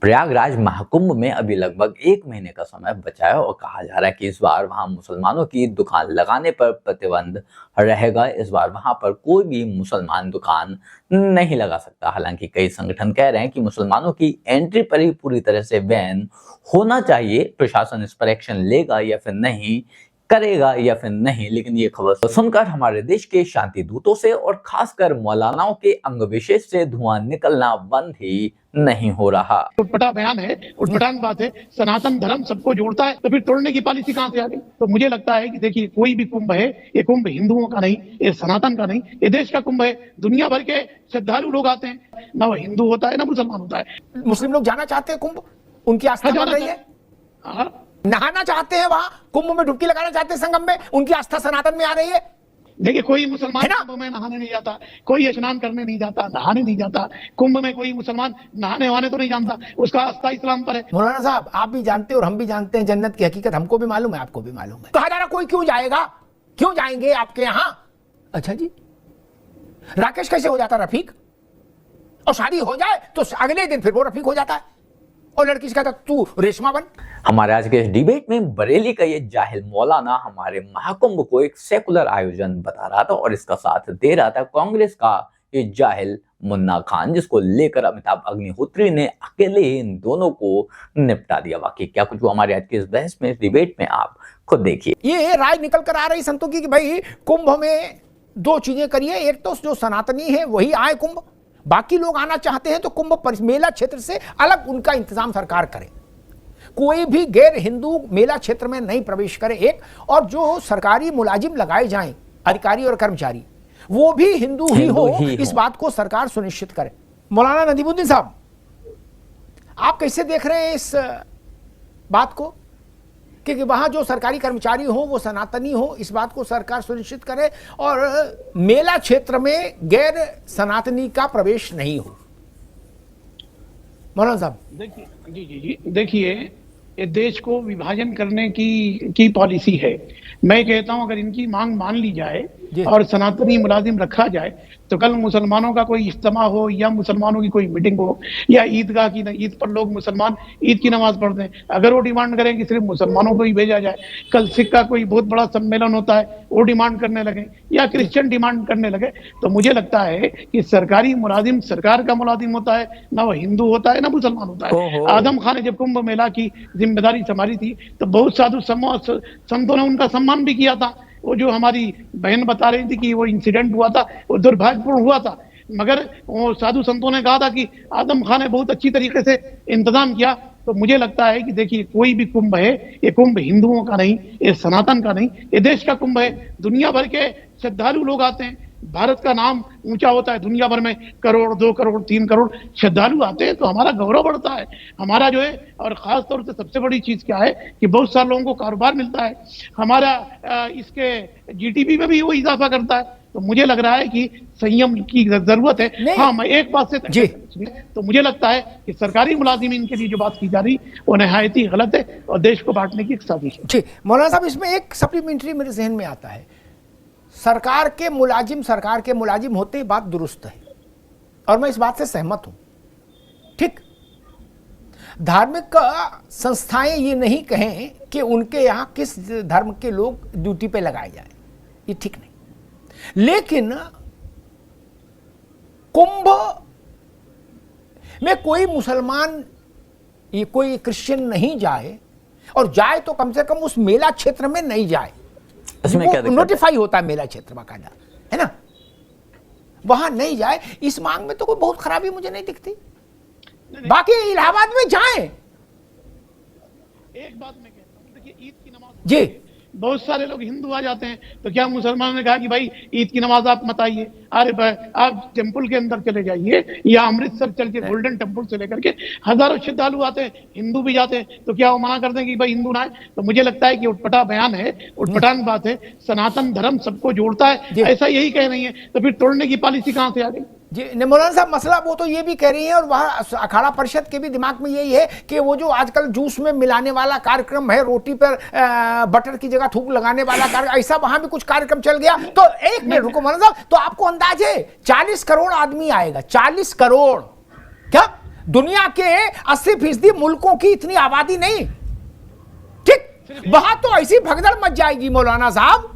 प्रयागराज महाकुंभ में अभी लगभग 1 महीने का समय बचा है और कहा जा रहा है कि इस बार वहां मुसलमानों की दुकान लगाने पर प्रतिबंध रहेगा। इस बार वहां पर कोई भी मुसलमान दुकान नहीं लगा सकता। हालांकि कई संगठन कह रहे हैं कि मुसलमानों की एंट्री पर ही पूरी तरह से बैन होना चाहिए। प्रशासन इस पर एक्शन लेगा या फिर नहीं करेगा या फिर नहीं, लेकिन ये खबर सुनकर हमारे देश के शांति दूतों से और खासकर मौलानाओं के अंग विशेष से धुआं निकलना बंद ही नहीं हो रहा। उटपटा बयान है, उटपटांग बात है। सनातन धर्म सबको जोड़ता है, तो फिर तोड़ने की पॉलिसी कहां से आ गई? तो मुझे लगता है कि देखिए, कोई भी कुंभ है, ये कुंभ हिंदुओं का नहीं, ये सनातन का नहीं, ये देश का कुंभ है। दुनिया भर के श्रद्धालु लोग आते हैं, ना वो हिंदू होता है ना मुसलमान होता है। मुस्लिम लोग जाना चाहते हैं कुंभ, उनकी आस्था बढ़ रही है, नहाना चाहते हैं, वहां कुंभ में डुबकी लगाना चाहते हैं, संगम में, उनकी आस्था सनातन में आ रही है। देखिए, कोई मुसलमान कुंभ में नहाने नहीं जाता, कोई स्नान करने नहीं जाता, नहाने नहीं जाता। कुंभ में कोई मुसलमान नहाने वहाने तो नहीं जानता, उसका आस्था इस्लाम पर है। मौलाना साहब, आप भी जानते हैं और हम भी जानते हैं जन्नत की हकीकत, हमको भी मालूम है, आपको भी मालूम है। कहा जा रहा कोई क्यों जाएगा, क्यों जाएंगे आपके यहाँ? अच्छा जी, राकेश कैसे हो जाता रफीक, और शादी हो जाए तो अगले दिन फिर वो रफीक हो जाता है, और लड़की से कहता तू रेशमा बन। हमारे आज के इस डिबेट में बरेली का ये जाहिल मौलाना हमारे महाकुंभ को एक सेकुलर आयोजन बता रहा था और इसका साथ दे रहा था कांग्रेस का ये जाहिल मुन्ना खान, जिसको लेकर अमिताभ अग्निहोत्री ने अकेले ही इन दोनों को निपटा दिया। वाकई क्या कुछ वो हमारे आज के इस बहस में, इस डिबेट में आप खुद देखिए। ये राय निकल कर आ रही संतों की कि भाई कुंभ में दो चीजें करिए, एक तो जो सनातनी है वही आए कुंभ, बाकी लोग आना चाहते हैं तो कुंभ मेला क्षेत्र से अलग उनका इंतजाम सरकार करे, कोई भी गैर हिंदू मेला क्षेत्र में नहीं प्रवेश करे, एक, और जो सरकारी मुलाजिम लगाए जाएं, अधिकारी और कर्मचारी, वो भी हिंदू ही हो, इस बात को सरकार सुनिश्चित करे। मौलाना नदीमुद्दीन साहब, आप कैसे देख रहे हैं इस बात को, क्योंकि वहां जो सरकारी कर्मचारी हो वो सनातनी हो, इस बात को सरकार सुनिश्चित करे और मेला क्षेत्र में गैर सनातनी का प्रवेश नहीं हो। मौलाना साहब, देखिए, जी, देखिए, ये देश को विभाजन करने की पॉलिसी है। मैं कहता हूं, अगर इनकी मांग मान ली जाए और सनातनी मुलाजिम रखा जाए, तो कल मुसलमानों का कोई इज्तिमा हो या मुसलमानों की कोई मीटिंग हो या ईदगाह की, ईद पर लोग मुसलमान ईद की नमाज पढ़ते हैं, अगर वो डिमांड करें कि सिर्फ मुसलमानों को ही भेजा जाए, कल सिख का कोई बहुत बड़ा सम्मेलन होता है, वो डिमांड करने लगे या क्रिश्चियन डिमांड करने लगे, तो मुझे लगता है कि सरकारी मुलाजिम सरकार का मुलाजिम होता है, ना वो हिंदू होता है ना मुसलमान होता है। आदम खान ने जब कुंभ मेला की जिम्मेदारी संभाली थी तो बहुत साधु संतों ने उनका सम्मान भी किया था। वो जो हमारी बहन बता रही थी कि वो इंसिडेंट हुआ था, वो दुर्भाग्यपूर्ण हुआ था, मगर वो साधु संतों ने कहा था कि आदम खान ने बहुत अच्छी तरीके से इंतजाम किया। तो मुझे लगता है कि देखिए, कोई भी कुंभ है, ये कुंभ हिंदुओं का नहीं, ये सनातन का नहीं, ये देश का कुंभ है। दुनिया भर के श्रद्धालु लोग आते हैं, भारत का नाम ऊंचा होता है, दुनिया भर में करोड़, 2 करोड़, 3 करोड़ श्रद्धालु आते हैं, तो हमारा गौरव बढ़ता है, हमारा जो है। और खास तौर से सबसे बड़ी चीज क्या है कि बहुत सारे लोगों को कारोबार मिलता है, हमारा इसके जीडीपी में भी वो इजाफा करता है। तो मुझे लग रहा है कि संयम की जरूरत है। हाँ, मैं एक बात से तो मुझे लगता है कि सरकारी मुलाजिमीन के लिए जो बात की जा रही वो नहायत ही गलत है और देश को बांटने की एक साजिश है। जी मौलाना साहब, इसमें एक सप्लीमेंट्री मेरे जहन में आता है, सरकार के मुलाजिम होते, बात दुरुस्त है और मैं इस बात से सहमत हूं, ठीक। धार्मिक संस्थाएं ये नहीं कहें कि उनके यहां किस धर्म के लोग ड्यूटी पे लगाए जाए, ये ठीक नहीं, लेकिन कुंभ में कोई मुसलमान, ये कोई क्रिश्चियन नहीं जाए, और जाए तो कम से कम उस मेला क्षेत्र में नहीं जाए, इसमें क्या नोटिफाई होता है मेला क्षेत्र बाकायदा, है ना, वहां नहीं जाए। इस मांग में तो कोई बहुत खराबी मुझे नहीं दिखती, बाकी इलाहाबाद में जाए। एक बात मैं कहता हूं, देखिए, ईद की नमाज जी, बहुत सारे लोग हिंदू आ जाते हैं, तो क्या मुसलमानों ने कहा कि भाई ईद की नमाज आप मत आइए? अरे आप टेम्पल के अंदर चले जाइए, या अमृतसर चल के गोल्डन टेम्पल से लेकर के हजारों श्रद्धालु आते हैं, हिंदू भी जाते हैं, तो क्या वो मना कर दें कि भाई हिंदू ना आए? तो मुझे लगता है कि उटपटा बयान है, उटपटांग बात है। सनातन धर्म सबको जोड़ता है, ऐसा यही कह रही है, तो फिर तोड़ने की पॉलिसी कहां से आ गई? जी मौलाना साहब, मसला वो तो ये भी कह रही है, और वहाँ अखाड़ा परिषद के भी दिमाग में यही है कि वो जो आजकल जूस में मिलाने वाला कार्यक्रम है, रोटी पर बटर की जगह थूक लगाने वाला कार्यक्रम, ऐसा वहां भी कुछ कार्यक्रम चल गया। तो एक मिनट रुको मौलाना साहब, तो आपको अंदाज है 40 करोड़ आदमी आएगा, 40 करोड़, क्या दुनिया के 80% मुल्कों की इतनी आबादी नहीं, ठीक, वहां तो ऐसी भगदड़ मच जाएगी मौलाना साहब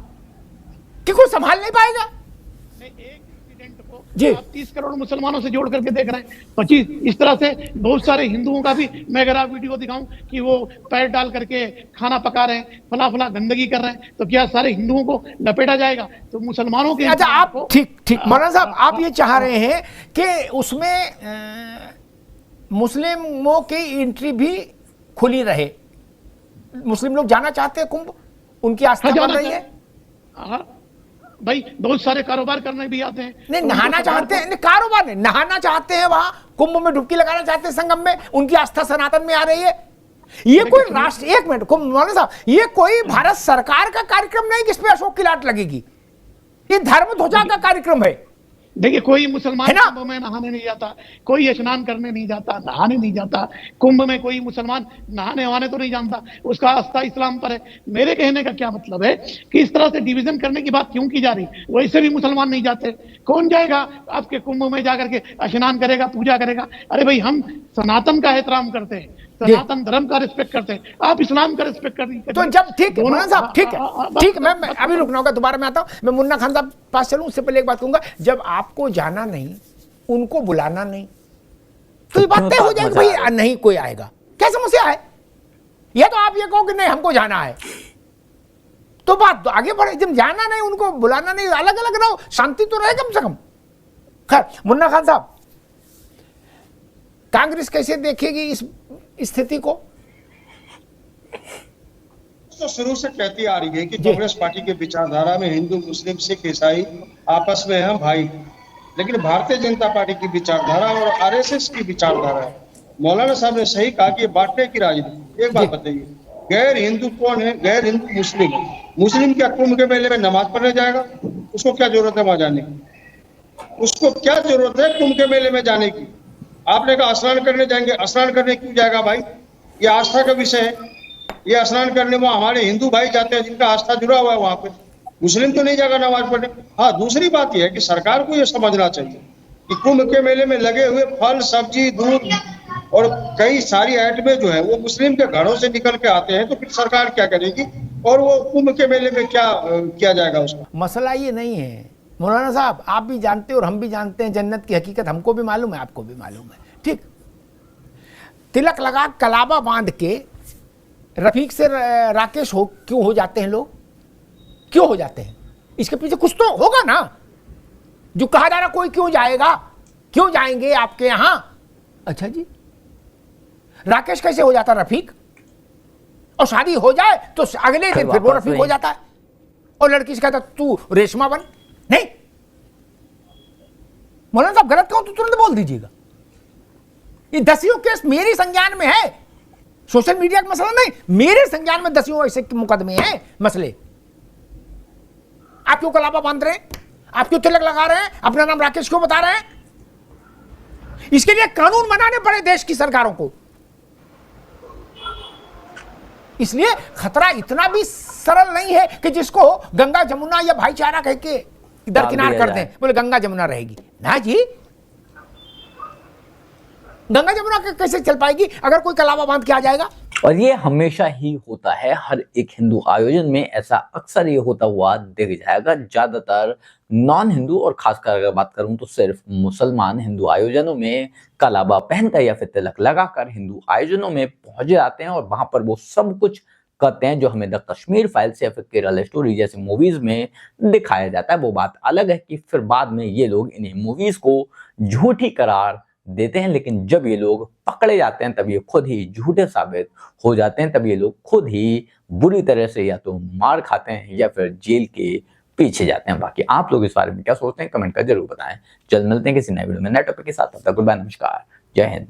कि कोई संभाल नहीं पाएगा। एक इंसिडेंट को जी। आप 30 करोड़ मुसलमानों से जोड़ करके देख रहे हैं, 25 इस तरह से बहुत सारे हिंदुओं का भी, मैं अगर आप वीडियो दिखाऊं कि वो पैर डाल करके खाना पका रहे हैं, फला फला गंदगी कर रहे हैं, तो क्या सारे हिंदुओं को लपेटा जाएगा? तो मुसलमानों के अच्छा, आप ठीक मौलाना साहब, आप ये चाह रहे हैं कि उसमें मुस्लिमों की एंट्री भी खुली रहे, मुस्लिम लोग जाना चाहते हैं कुंभ, उनकी आस्था बढ़ रही है। हाँ भाई, बहुत सारे कारोबार करने भी आते हैं। नहीं, नहाना चाहते हैं, कारोबार नहीं, नहाना चाहते हैं, वहां कुंभ में डुबकी लगाना चाहते हैं, संगम में, उनकी आस्था सनातन में आ रही है। ये कोई राष्ट्र, एक मिनट कुंभ मौलाना साहब, ये कोई भारत सरकार का कार्यक्रम नहीं जिसपे अशोक की लाट लगेगी, ये धर्म ध्वजा का कार्यक्रम है। देखिए, कोई मुसलमान है ना? कुंभ में नहाने नहीं जाता, कोई स्नान करने नहीं जाता, नहाने नहीं जाता कुंभ में, कोई मुसलमान नहाने वहाने तो नहीं जानता, उसका आस्था इस्लाम पर है। मेरे कहने का क्या मतलब है कि इस तरह से डिवीजन करने की बात क्यों की जा रही? वैसे भी मुसलमान नहीं जाते, कौन जाएगा आपके कुंभ में जाकर के स्नान करेगा, पूजा करेगा? अरे भाई, हम सनातन का एहतराम करते हैं, सनातन धर्म का रिस्पेक्ट करते हैं, आप इस्लाम का रिस्पेक्ट कर रही है। तो जब ठीक है मौलाना साहब, ठीक है, ठीक है, मैं अभी रुकना होगा, दोबारा मैं आता हूं, मैं मुन्ना खान साहब पास चलूं, उससे पहले एक बात कहूंगा, जब आपको जाना नहीं, उनको बुलाना नहीं, तो ये बात तय हो जाएगी भाई नहीं कोई आएगा, क्या समस्या है? या तो आप ये कहो कि नहीं हमको जाना है, तो बात तो आगे बढ़े। जब जाना नहीं, उनको बुलाना नहीं, अलग अलग रहो, शांति तो रहे कम से कम। खैर, मुन्ना खान साहब, कांग्रेस कैसे देखेगी इस स्थिति को? तो शुरू से कहती आ रही है कि कांग्रेस पार्टी के विचारधारा में हिंदू, मुस्लिम, सिख, ईसाई आपस में हम भाई, लेकिन भारतीय जनता पार्टी की विचारधारा और आरएसएस की विचारधारा, मौलाना साहब ने सही कहा कि ये बांटने की राजनीति। एक बात बताइए, गैर हिंदू कौन है? गैर हिंदू मुस्लिम। मुस्लिम क्या कुंभ के मेले में नमाज पढ़ने जाएगा? उसको क्या जरूरत है वहां जाने की? उसको क्या जरूरत है कुंभ के मेले में जाने की? आपने कहा स्नान करने जाएंगे, स्नान करने क्यों जाएगा भाई? ये आस्था का विषय है, ये स्नान करने में हमारे हिंदू भाई जाते हैं जिनका आस्था जुड़ा हुआ है वहां पे, मुस्लिम तो नहीं जाएगा नमाज पढ़ने। हाँ, दूसरी बात यह है कि सरकार को यह समझना चाहिए कि कुंभ के मेले में लगे हुए फल, सब्जी, दूध और कई सारी आइटमें जो है वो मुस्लिम के घरों से निकल के आते हैं, तो फिर सरकार क्या करेगी और वो कुंभ के मेले में क्या किया जाएगा उसका? मसला ये नहीं है मौलाना साहब, आप भी जानते हैं और हम भी जानते हैं, जन्नत की हकीकत हमको भी मालूम है, आपको भी मालूम है, ठीक। तिलक लगा कलाबा बांध के रफीक से राकेश क्यों हो जाते हैं लोग? क्यों हो जाते हैं? इसके पीछे कुछ तो होगा ना, जो कहा जा रहा कोई क्यों जाएगा, क्यों जाएंगे आपके यहां? अच्छा जी, राकेश कैसे हो जाता रफीक? और शादी हो जाए तो अगले दिन फिर वो रफीक हो जाता है, और लड़की से कहता तू रेशमा बन। नहीं मौलाना साहब, गलत कहूं तो तुरंत बोल दीजिएगा। ये 10 केस मेरे संज्ञान में है, सोशल मीडिया का मसला नहीं, मेरे संज्ञान में 10 ऐसे मुकदमे हैं, मसले। आप क्यों कलाबा बांध रहे हैं? आप क्यों तिलक लगा रहे हैं? अपना नाम राकेश क्यों बता रहे हैं? इसके लिए कानून बनाने पड़े देश की सरकारों को। इसलिए खतरा इतना भी सरल नहीं है कि जिसको गंगा जमुना या भाईचारा कह के दरकिनार कर दें, बोले गंगा जमुना रहेगी ना जी। गंगा जमुना कैसे चल पाएगी अगर कोई कलावा बांध के आ जाएगा? और ये हमेशा ही होता है, हर एक हिंदू आयोजन में ऐसा अक्सर ये होता हुआ दिख जाएगा। ज्यादातर नॉन हिंदू और खासकर अगर बात करूं तो सिर्फ मुसलमान हिंदू आयोजनों में कलाबा पहनकर या फिर तिलक लगाकर हिंदू आयोजनों में पहुंच जाते हैं और वहां पर वो सब कुछ करते हैं जो हमें द कश्मीर फाइल्स या फिर केरला स्टोरी जैसे मूवीज में दिखाया जाता है। वो बात अलग है कि फिर बाद में ये लोग इन्हीं मूवीज को झूठी करार देते हैं, लेकिन जब ये लोग पकड़े जाते हैं तब ये खुद ही झूठे साबित हो जाते हैं, तब ये लोग खुद ही बुरी तरह से या तो मार खाते हैं या फिर जेल के पीछे जाते हैं। बाकी आप लोग इस बारे में क्या सोचते हैं कमेंट कर जरूर बताएं। जल्द मिलते हैं किसी नए वीडियो में नए टॉपिक के साथ, तब तक गुड बाय, नमस्कार, जय हिंद।